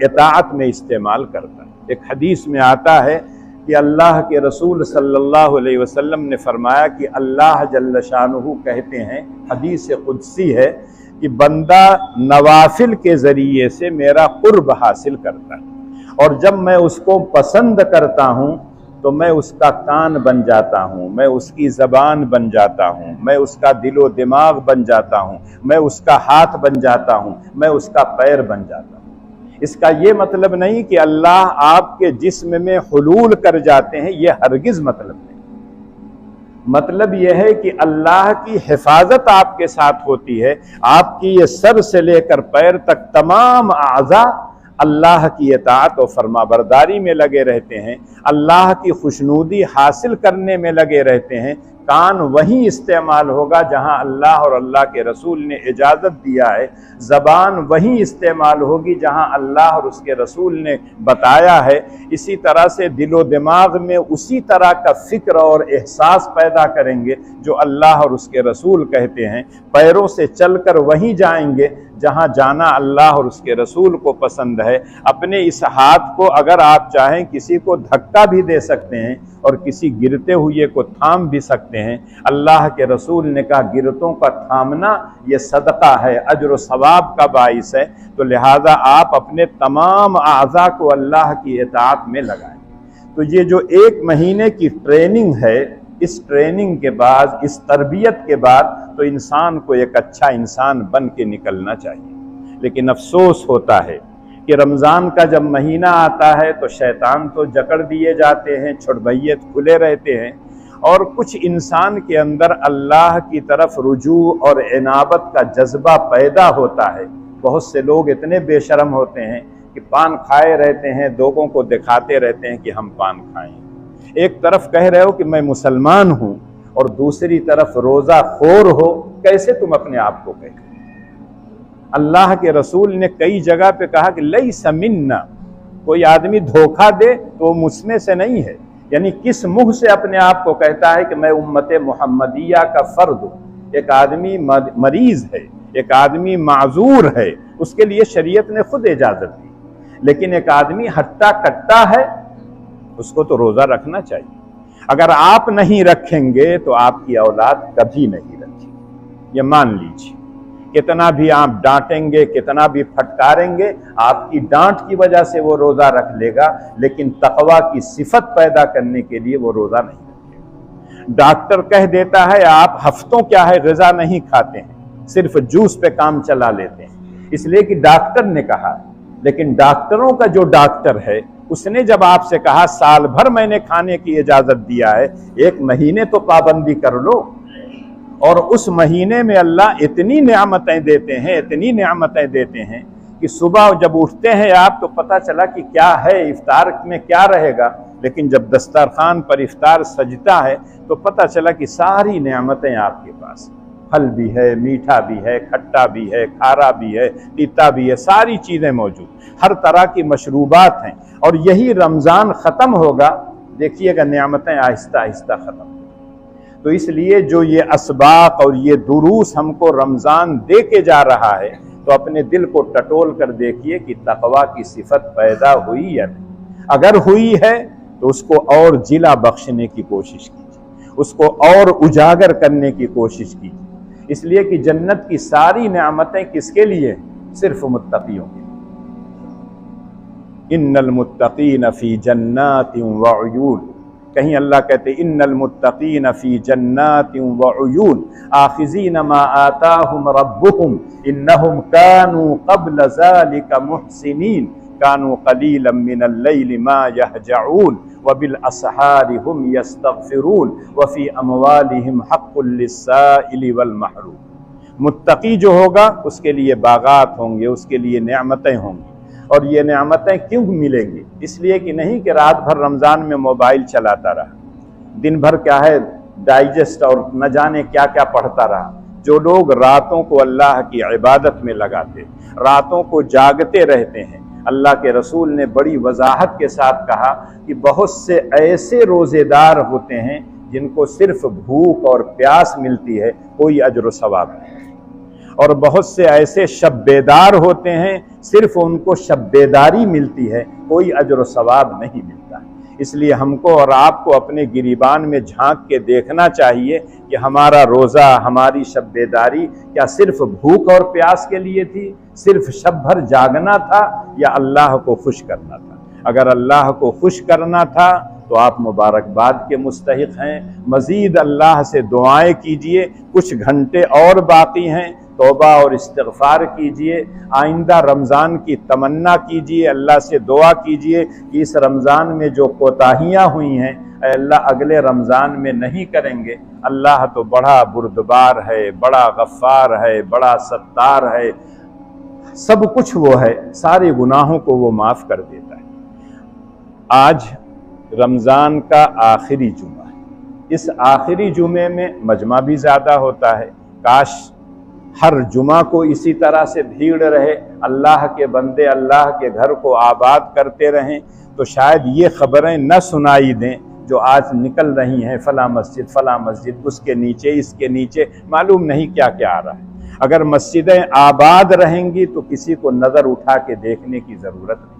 इताअत में इस्तेमाल करता है। एक हदीस में आता है कि अल्लाह के रसूल सल्लल्लाहु अलैहि वसल्लम ने फरमाया कि अल्लाह जल्ल शानुहु कहते हैं, हदीस कुदसी है, कि बंदा नवाफिल के ज़रिए से मेरा कुर्ब हासिल करता है, और जब मैं उसको पसंद करता हूँ तो मैं उसका कान बन जाता हूँ, मैं उसकी ज़बान बन जाता हूँ, मैं उसका दिलो दिमाग बन जाता हूँ, मैं उसका हाथ बन जाता हूँ, मैं उसका पैर बन जाता हूँ। इसका ये मतलब नहीं कि अल्लाह आपके जिस्म में हुलूल कर जाते हैं, ये हरगिज़ मतलब नहीं। मतलब यह है कि अल्लाह की हिफाजत आपके साथ होती है, आपकी ये सर से लेकर पैर तक तमाम आज़ा अल्लाह की इताअत और फरमाबरदारी में लगे रहते हैं, अल्लाह की खुशनूदी हासिल करने में लगे रहते हैं। कान वहीं इस्तेमाल होगा जहां अल्लाह और अल्लाह के रसूल ने इजाज़त दिया है, ज़बान वहीं इस्तेमाल होगी जहां अल्लाह और उसके रसूल ने बताया है। इसी तरह से दिलो दिमाग में उसी तरह का फ़िक्र और एहसास पैदा करेंगे जो अल्लाह और उसके रसूल कहते हैं। पैरों से चलकर वहीं जाएंगे जहाँ जाना अल्लाह और उसके रसूल को पसंद है। अपने इस हाथ को अगर आप चाहें किसी को धक्का भी दे सकते हैं और किसी गिरते हुए को थाम भी सकते हैं। अल्लाह के रसूल ने कहा गिरतों का थामना ये सदका है, अज्र व सवाब का बाइस है। तो लिहाजा आप अपने तमाम आज़ा को अल्लाह की इताअत में लगाएं। तो ये जो 1 महीने की ट्रेनिंग है, इस ट्रेनिंग के बाद, इस तरबियत के बाद तो इंसान को एक अच्छा इंसान बन के निकलना चाहिए। लेकिन अफसोस होता है कि रमज़ान का जब महीना आता है तो शैतान तो जकड़ दिए जाते हैं, छुड़भैयत खुले रहते हैं, और कुछ इंसान के अंदर अल्लाह की तरफ रुजू और इनाबत का जज्बा पैदा होता है। बहुत से लोग इतने बेशरम होते हैं कि पान खाए रहते हैं, लोगों को दिखाते रहते हैं कि हम पान खाएं। एक तरफ कह रहे हो कि मैं मुसलमान हूं और दूसरी तरफ रोज़ा खोर हो, कैसे तुम अपने आप को कहते? अल्लाह के रसूल ने कई जगह पे कहा कि लैसा मिन्ना, कोई आदमी धोखा दे तो मुझमें से नहीं है। यानी किस मुंह से अपने आप को कहता है कि मैं उम्मत मुहम्मदिया का फर्द हूँ। एक आदमी मरीज है, एक आदमी माजूर है, उसके लिए शरीयत ने खुद इजाज़त दी। लेकिन एक आदमी हट्टा कट्टा है, उसको तो रोज़ा रखना चाहिए। अगर आप नहीं रखेंगे तो आपकी औलाद कभी नहीं रखेगी, ये मान लीजिए। कितना भी आप डांटेंगे, कितना भी फटकारेंगे, आपकी डांट की वजह से वो रोज़ा रख लेगा, लेकिन तकवा की सिफत पैदा करने के लिए वो रोज़ा नहीं रखेगा। डॉक्टर कह देता है आप हफ्तों क्या है ग़िज़ा नहीं खाते हैं, सिर्फ जूस पे काम चला लेते हैं, इसलिए कि डॉक्टर ने कहा। लेकिन डॉक्टरों का जो डॉक्टर है उसने जब आपसे कहा साल भर मैंने खाने की इजाज़त दिया है, 1 महीने तो पाबंदी कर लो। और उस महीने में अल्लाह इतनी नेमतें देते हैं, इतनी नेमतें देते हैं कि सुबह जब उठते हैं आप तो पता चला कि क्या है, इफ्तार में क्या रहेगा। लेकिन जब दस्तरखान पर इफ्तार सजता है तो पता चला कि सारी नेमतें आपके पास, फल भी है, मीठा भी है, खट्टा भी है, खारा भी है, तीता भी है, सारी चीज़ें मौजूद, हर तरह की मशरूबात हैं। और यही रमज़ान ख़त्म होगा, देखिएगा नेमतें आहिस्ता आहिस्ता ख़त्म। तो इसलिए जो ये असबाक और ये दुरूस हमको रमज़ान दे के जा रहा है, तो अपने दिल को टटोल कर देखिए कि तकवा की सिफत पैदा हुई या नहीं। अगर हुई है तो उसको और जिला बख्शने की कोशिश कीजिए, उसको और उजागर करने की कोशिश कीजिए। इसलिए कि जन्नत की सारी नेमतें किसके लिए? सिर्फ मुत्तकियों के लिए। इन्नल मुत्तकीन फ़ी जन्नातिन व उयून, कहीं अल्लाह कहते इन्नल मुत्तकीन फ़ी जन्नातिन व उयून आखिज़ीन मा आताहुम रब्बुहुम इन्नहुम कानू क़ब्ल ज़ालिका मुहसिनीन कानू क़लीलन मिनल लैलि मा यहजऊन व बिल अस्हारि हुम यस्तग़फिरून व फ़ी अमवालिहिम हक़्क़ुल लिस्साइलि वल महरूम। मुत्तकी जो होगा उसके लिए बागात होंगे, उसके लिए नेमतें होंगी। और ये नेमतें क्यों मिलेंगी? इसलिए कि नहीं कि रात भर रमज़ान में मोबाइल चलाता रहा, दिन भर क्या है डाइजेस्ट और न जाने क्या क्या पढ़ता रहा। जो लोग रातों को अल्लाह की इबादत में लगाते, रातों को जागते रहते हैं, अल्लाह के रसूल ने बड़ी वजाहत के साथ कहा कि बहुत से ऐसे रोज़ेदार होते हैं जिनको सिर्फ भूख और प्यास मिलती है, कोई अजर सवाब नहीं। और बहुत से ऐसे शब्बेदार होते हैं, सिर्फ उनको शब्बेदारी मिलती है, कोई अजर सवाब नहीं मिलता। इसलिए हमको और आपको अपने गिरीबान में झांक के देखना चाहिए कि हमारा रोज़ा, हमारी शब्बेदारी क्या सिर्फ भूख और प्यास के लिए थी, सिर्फ शब भर जागना था, या अल्लाह को खुश करना था? अगर अल्लाह को खुश करना था तो आप मुबारकबाद के मुस्तहिक हैं। मज़ीद अल्लाह से दुआएं कीजिए, कुछ घंटे और बाकी हैं, तौबा और इस्तिग़फ़ार कीजिए, आइंदा रमज़ान की तमन्ना कीजिए, अल्लाह से दुआ कीजिए कि इस रमज़ान में जो कोताहियाँ हुई हैं अल्लाह अगले रमज़ान में नहीं करेंगे। अल्लाह तो बड़ा बुर्दबार है, बड़ा गफ़्फ़ार है, बड़ा सत्तार है, सब कुछ वो है, सारे गुनाहों को वो माफ़ कर देता है। आज रमज़ान का आखिरी जुमा है। इस आखिरी जुमे में मजमा भी ज़्यादा होता है। काश हर जुमा को इसी तरह से भीड़ रहे, अल्लाह के बंदे अल्लाह के घर को आबाद करते रहें, तो शायद ये ख़बरें न सुनाई दें जो आज निकल रही हैं, फ़ला मस्जिद, उसके नीचे, इसके नीचे, मालूम नहीं क्या क्या आ रहा है। अगर मस्जिदें आबाद रहेंगी तो किसी को नज़र उठा के देखने की ज़रूरत नहीं।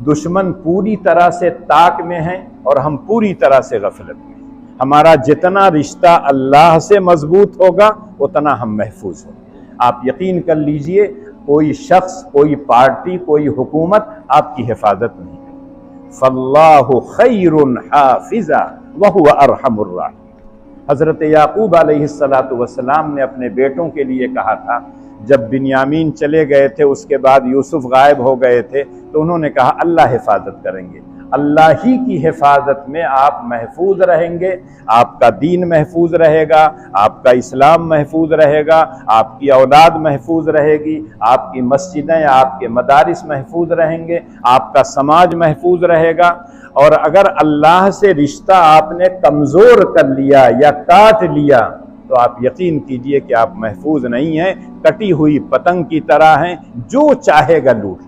दुश्मन पूरी तरह से ताक में है और हम पूरी तरह से गफलत में। हमारा जितना रिश्ता अल्लाह से मजबूत होगा उतना हम महफूज होंगे। आप यकीन कर लीजिए, कोई शख्स, कोई पार्टी, कोई हुकूमत आपकी हिफाजत नहीं करेगी। फल्लाहु खैरुन हाफिज़ा व हुवा अरहमुर राहिमीन। हज़रत याकूब अलैहिस्सलातु वस्सलाम ने अपने बेटों के लिए कहा था, जब बिन्यामीन चले गए थे, उसके बाद यूसुफ गायब हो गए थे, तो उन्होंने कहा अल्लाह हिफाजत करेंगे। अल्लाह ही की हिफाजत में आप महफूज रहेंगे, आपका दीन महफूज रहेगा, आपका इस्लाम महफूज रहेगा, आपकी औलाद महफूज रहेगी, आपकी मस्जिदें, आपके मदारिस महफूज रहेंगे, आपका समाज महफूज रहेगा। और अगर अल्लाह से रिश्ता आपने कमज़ोर कर लिया या काट लिया तो आप यकीन कीजिए कि आप महफूज नहीं हैं, कटी हुई पतंग की तरह हैं, जो चाहेगा लूट।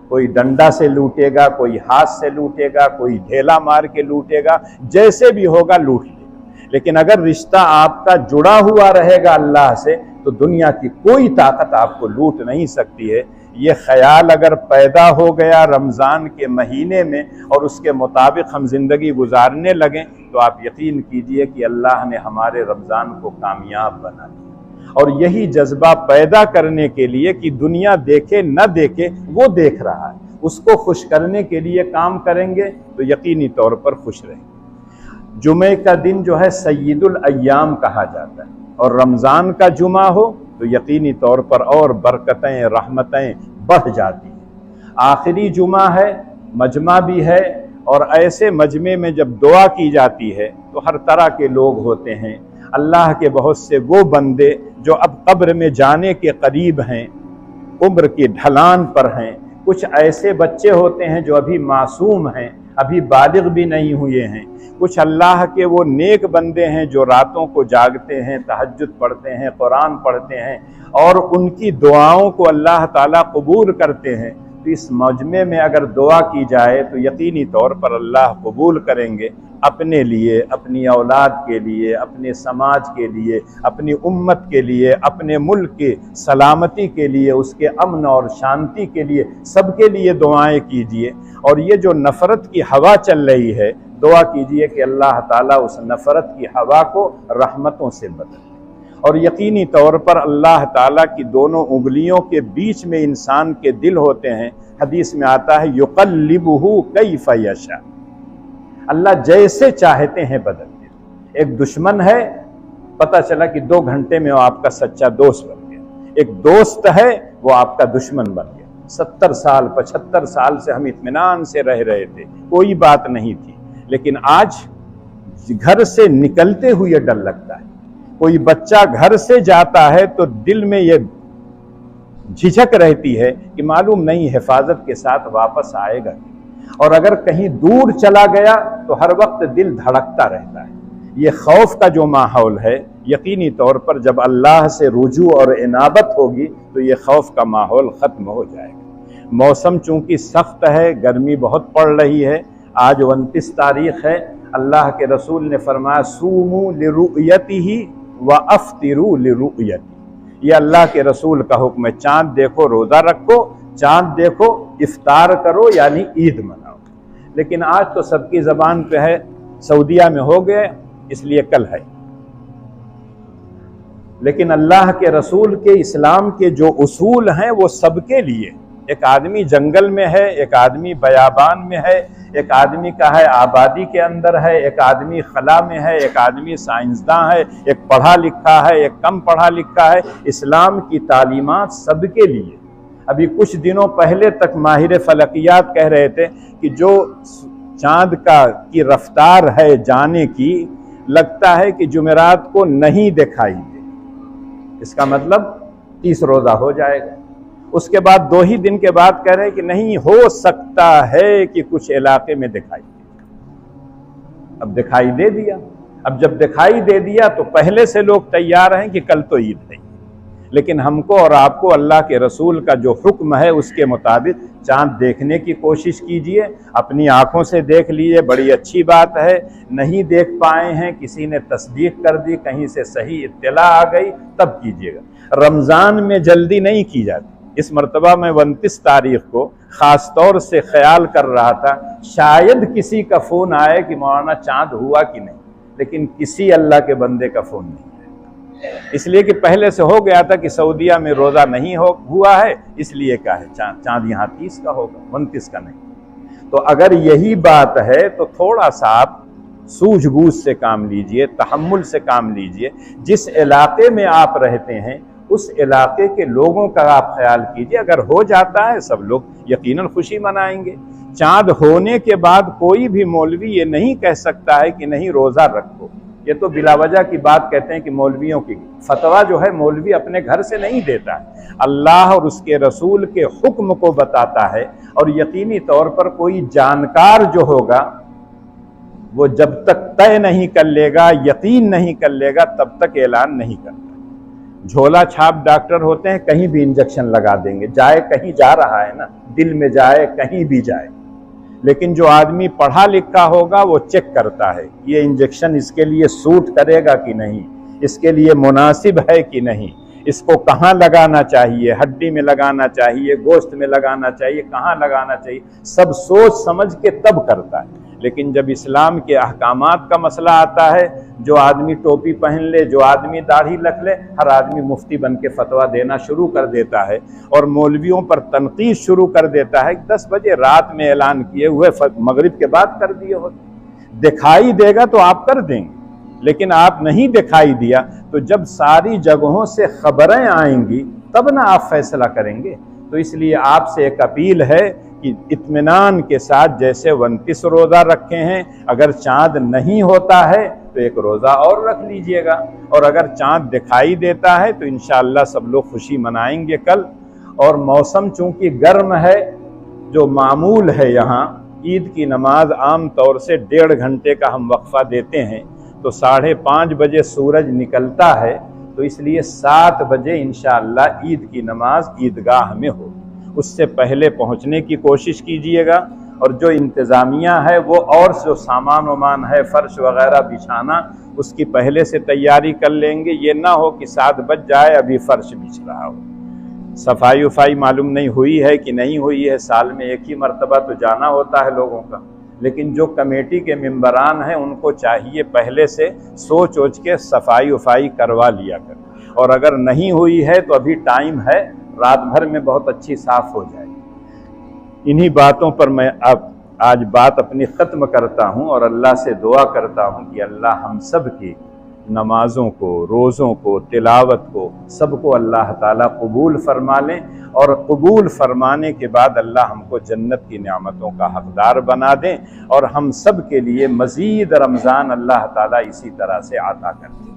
कोई डंडा से लूटेगा, कोई हाथ से लूटेगा, कोई ढेला मार के लूटेगा, जैसे भी होगा लूट लेगा। लेकिन अगर रिश्ता आपका जुड़ा हुआ रहेगा अल्लाह से तो दुनिया की कोई ताकत आपको लूट नहीं सकती है। ये ख्याल अगर पैदा हो गया रमज़ान के महीने में और उसके मुताबिक हम ज़िंदगी गुजारने लगें तो आप यकीन कीजिए कि अल्लाह ने हमारे रमज़ान को कामयाब बना दिया। और यही जज्बा पैदा करने के लिए कि दुनिया देखे न देखे, वो देख रहा है, उसको खुश करने के लिए काम करेंगे तो यकीनी तौर पर खुश रहेंगे। जुमे का दिन जो है सय्यदुल अय्याम कहा जाता है, और रमज़ान का जुमा हो तो यकीनी तौर पर और बरकतें, रहमतें बढ़ जाती हैं। आखिरी जुमा है, मजमा भी है, और ऐसे मजमे में जब दुआ की जाती है तो हर तरह के लोग होते हैं। अल्लाह के बहुत से वो बंदे जो अब कब्र में जाने के करीब हैं, उम्र की ढलान पर हैं। कुछ ऐसे बच्चे होते हैं जो अभी मासूम हैं, अभी बालिग भी नहीं हुए हैं। कुछ अल्लाह के वो नेक बंदे हैं जो रातों को जागते हैं, तहज्जुद पढ़ते हैं, कुरान पढ़ते हैं, और उनकी दुआओं को अल्लाह ताला कबूल करते हैं। तो इस मजमे में अगर दुआ की जाए तो यकीनी तौर पर अल्लाह कबूल करेंगे, अपने लिए, अपनी औलाद के लिए, अपने समाज के लिए, अपनी उम्मत के लिए, अपने मुल्क के सलामती के लिए, उसके अमन और शांति के लिए, सबके लिए दुआएं कीजिए। और ये जो नफ़रत की हवा चल रही है, दुआ कीजिए कि अल्लाह ताला उस नफ़रत की हवा को रहमतों से बदले। और यकीनी तौर पर अल्लाह ताला की दोनों उंगलियों के बीच में इंसान के दिल होते हैं। हदीस में आता है युक़ल्लिबुहु कैफ़ यशा, अल्लाह जैसे चाहते हैं बदल देते। एक दुश्मन है, पता चला कि 2 घंटे में वो आपका सच्चा दोस्त बन गया। एक दोस्त है, वो आपका दुश्मन बन गया। 70 साल 75 साल से हम इत्मीनान से रह रहे थे, कोई बात नहीं थी, लेकिन आज घर से निकलते हुए डर लगता है। कोई बच्चा घर से जाता है तो दिल में ये झिझक रहती है कि मालूम नहीं हिफाजत के साथ वापस आएगा, और अगर कहीं दूर चला गया तो हर वक्त दिल धड़कता रहता है। ये खौफ का जो माहौल है, यकीनी तौर पर जब अल्लाह से रुजू और इनाबत होगी तो ये खौफ का माहौल ख़त्म हो जाएगा। मौसम चूँकि सख्त है, गर्मी बहुत पड़ रही है। आज 29 तारीख़ है। अल्लाह के रसूल ने फरमाया सूमू लिरुयतिही व अफ्तिरू लिरुयती। ये अल्लाह के रसूल का हुक्म है। चाँद देखो रोज़ा रखो, चाँद देखो इफ्तार करो, यानी ईद मनाओ। लेकिन आज तो सबकी ज़बान पे है, सऊदिया में हो गए इसलिए कल है। लेकिन अल्लाह के रसूल के इस्लाम के जो उसूल हैं वो सबके लिए। एक आदमी जंगल में है, एक आदमी बयाबान में है, एक आदमी का है आबादी के अंदर है, एक आदमी खला में है, एक आदमी साइंसदान है, एक पढ़ा लिखा है, एक कम पढ़ा लिखा है। इस्लाम की तालीमात सबके लिए। अभी कुछ दिनों पहले तक माहिर फलकियात कह रहे थे कि जो चाँद की रफ्तार है जाने की, लगता है कि जुमेरात को नहीं दिखाई दे। इसका मतलब 30 रोज़ा हो जाएगा। उसके बाद 2 ही दिन के बाद कह रहे हैं कि नहीं, हो सकता है कि कुछ इलाके में दिखाई दे। अब दिखाई दे दिया। अब जब दिखाई दे दिया तो पहले से लोग तैयार हैं कि कल तो ईद है। लेकिन हमको और आपको अल्लाह के रसूल का जो हुक्म है उसके मुताबिक चाँद देखने की कोशिश कीजिए। अपनी आँखों से देख लीजिए, बड़ी अच्छी बात है। नहीं देख पाए हैं, किसी ने तस्दीक कर दी, कहीं से सही इत्तला आ गई, तब कीजिएगा। रमज़ान में जल्दी नहीं की जाती। इस मरतबा मैं 29 तारीख को ख़ास तौर से ख्याल कर रहा था, शायद किसी का फ़ोन आए कि मौलाना चाँद हुआ कि नहीं, लेकिन किसी अल्लाह के बंदे का फ़ोन नहीं है। इसलिए कि पहले से हो गया था कि सऊदिया में रोज़ा नहीं हुआ है, इसलिए क्या है चाँद यहाँ 30 का होगा, 29 का नहीं। तो अगर यही बात है तो थोड़ा सा आप सूझबूझ से काम लीजिए, तहम्मुल से काम लीजिए। जिस इलाके में आप रहते हैं उस इलाके के लोगों का आप ख्याल कीजिए। अगर हो जाता है सब लोग यकीनन खुशी मनाएंगे। चाँद होने के बाद कोई भी मौलवी ये नहीं कह सकता है कि नहीं रोज़ा रखो। ये तो बिलावजह की बात कहते हैं कि मौलवियों की फतवा जो है मौलवी अपने घर से नहीं देता है, अल्लाह और उसके रसूल के हुक्म को बताता है। और यकीनी तौर पर कोई जानकार जो होगा वो जब तक तय नहीं कर लेगा, यकीन नहीं कर लेगा, तब तक ऐलान नहीं करता। झोला छाप डॉक्टर होते हैं, कहीं भी इंजेक्शन लगा देंगे, जाए कहीं जा रहा है ना, दिल में जाए कहीं भी जाए। लेकिन जो आदमी पढ़ा लिखा होगा वो चेक करता है ये इंजेक्शन इसके लिए सूट करेगा कि नहीं, इसके लिए मुनासिब है कि नहीं, इसको कहाँ लगाना चाहिए, हड्डी में लगाना चाहिए, गोश्त में लगाना चाहिए, कहाँ लगाना चाहिए, सब सोच समझ के तब करता है। लेकिन जब इस्लाम के अहकामात का मसला आता है, जो आदमी टोपी पहन ले, जो आदमी दाढ़ी रख ले, हर आदमी मुफ्ती बन के फतवा देना शुरू कर देता है और मौलवियों पर तनकीद शुरू कर देता है। 10 बजे रात में ऐलान किए हुए मगरिब के बाद कर दिए होते। दिखाई देगा तो आप कर देंगे, लेकिन आप नहीं दिखाई दिया तो जब सारी जगहों से खबरें आएंगी तब ना आप फैसला करेंगे। तो इसलिए आपसे एक अपील है कि इत्मीनान के साथ जैसे 29 रोज़ा रखे हैं, अगर चाँद नहीं होता है तो एक रोज़ा और रख लीजिएगा, और अगर चाँद दिखाई देता है तो इंशाअल्लाह सब लोग खुशी मनाएंगे कल। और मौसम चूँकि गर्म है, जो मामूल है यहाँ ईद की नमाज आम तौर से 1.5 घंटे का हम वक्फ़ा देते हैं, तो 5:30 बजे सूरज निकलता है, तो इसलिए 7 बजे इंशाअल्लाह ईद की नमाज ईदगाह में होगी। उससे पहले पहुंचने की कोशिश कीजिएगा। और जो इंतज़ामिया है वो और जो सामान वामान है, फ़र्श वग़ैरह बिछाना, उसकी पहले से तैयारी कर लेंगे। ये ना हो कि 7 बज जाए अभी फ़र्श बिछ रहा हो। सफाई वफाई मालूम नहीं हुई है कि नहीं हुई है, साल में एक ही मरतबा तो जाना होता है लोगों का। लेकिन जो कमेटी के मेंबरान हैं उनको चाहिए पहले से सोच ओच के सफाई वफाई करवा लिया कर। और अगर नहीं हुई है तो अभी टाइम है, रात भर में बहुत अच्छी साफ़ हो जाएगी। इन्हीं बातों पर मैं अब आज बात अपनी ख़त्म करता हूँ और अल्लाह से दुआ करता हूँ कि अल्लाह हम सब की नमाज़ों को, रोज़ों को, तिलावत को, सबको अल्लाह ताला कबूल फरमा लें और कबूल फरमाने के बाद अल्लाह हमको जन्नत की नेमतों का हकदार बना दें और हम सब के लिए मज़ीद रमज़ान अल्लाह ताला इसी तरह से अता कर दें।